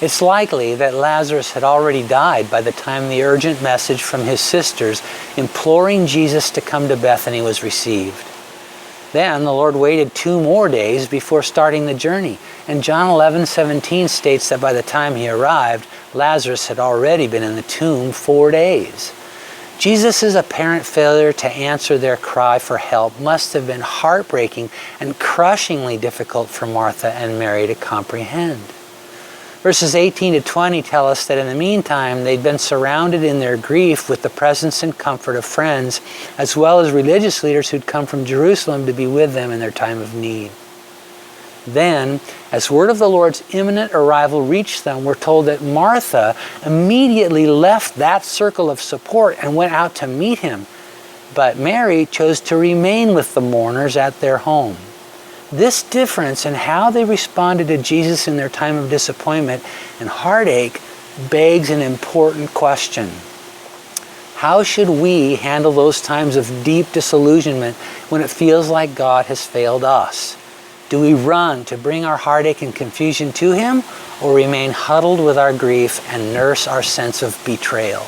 It's likely that Lazarus had already died by the time the urgent message from his sisters imploring Jesus to come to Bethany was received. Then the Lord waited 2 more days before starting the journey, and John 11:17 states that by the time he arrived, Lazarus had already been in the tomb 4 days. Jesus' apparent failure to answer their cry for help must have been heartbreaking and crushingly difficult for Martha and Mary to comprehend. Verses 18 to 20 tell us that in the meantime, they'd been surrounded in their grief with the presence and comfort of friends, as well as religious leaders who'd come from Jerusalem to be with them in their time of need. Then, as word of the Lord's imminent arrival reached them, we're told that Martha immediately left that circle of support and went out to meet him. But Mary chose to remain with the mourners at their home. This difference in how they responded to Jesus in their time of disappointment and heartache begs an important question. How should we handle those times of deep disillusionment when it feels like God has failed us? Do we run to bring our heartache and confusion to Him, or remain huddled with our grief and nurse our sense of betrayal?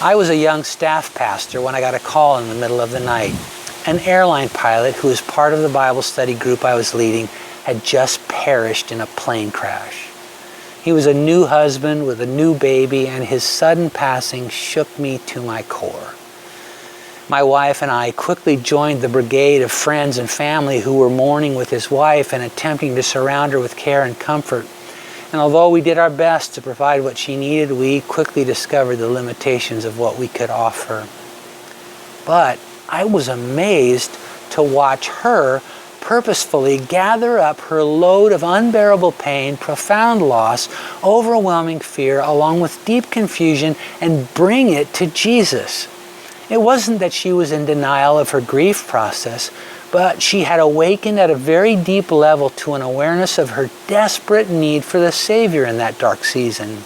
I was a young staff pastor when I got a call in the middle of the night. An airline pilot who was part of the Bible study group I was leading had just perished in a plane crash. He was a new husband with a new baby, and his sudden passing shook me to my core. My wife and I quickly joined the brigade of friends and family who were mourning with his wife and attempting to surround her with care and comfort. And although we did our best to provide what she needed, we quickly discovered the limitations of what we could offer. But I was amazed to watch her purposefully gather up her load of unbearable pain, profound loss, overwhelming fear, along with deep confusion, and bring it to Jesus. It wasn't that she was in denial of her grief process, but she had awakened at a very deep level to an awareness of her desperate need for the Savior in that dark season.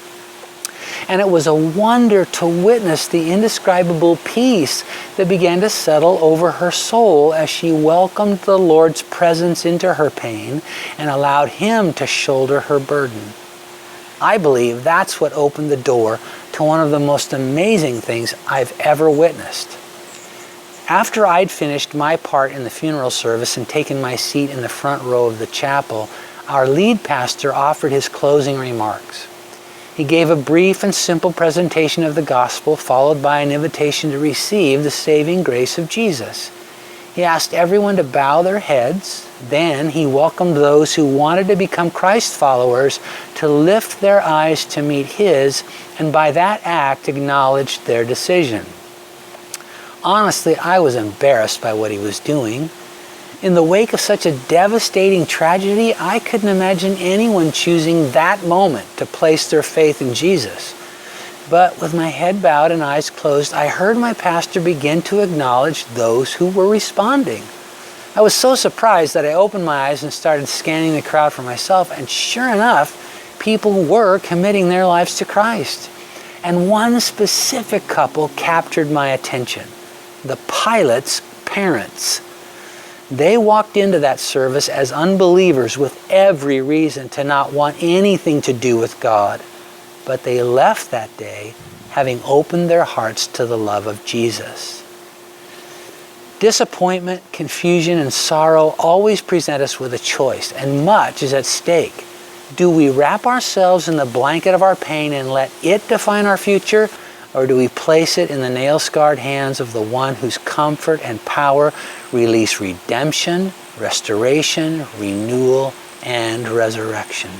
And it was a wonder to witness the indescribable peace that began to settle over her soul as she welcomed the Lord's presence into her pain and allowed Him to shoulder her burden. I believe that's what opened the door to one of the most amazing things I've ever witnessed. After I'd finished my part in the funeral service and taken my seat in the front row of the chapel, our lead pastor offered his closing remarks. He gave a brief and simple presentation of the gospel, followed by an invitation to receive the saving grace of Jesus. He asked everyone to bow their heads. Then he welcomed those who wanted to become Christ followers to lift their eyes to meet His, and by that act acknowledged their decision. Honestly, I was embarrassed by what he was doing. In the wake of such a devastating tragedy, I couldn't imagine anyone choosing that moment to place their faith in Jesus. But with my head bowed and eyes closed, I heard my pastor begin to acknowledge those who were responding. I was so surprised that I opened my eyes and started scanning the crowd for myself, and sure enough, people were committing their lives to Christ. And one specific couple captured my attention: the pilot's parents. They walked into that service as unbelievers with every reason to not want anything to do with God. But they left that day having opened their hearts to the love of Jesus. Disappointment, confusion, and sorrow always present us with a choice, and much is at stake. Do we wrap ourselves in the blanket of our pain and let it define our future? Or do we place it in the nail-scarred hands of the one whose comfort and power release redemption, restoration, renewal, and resurrection?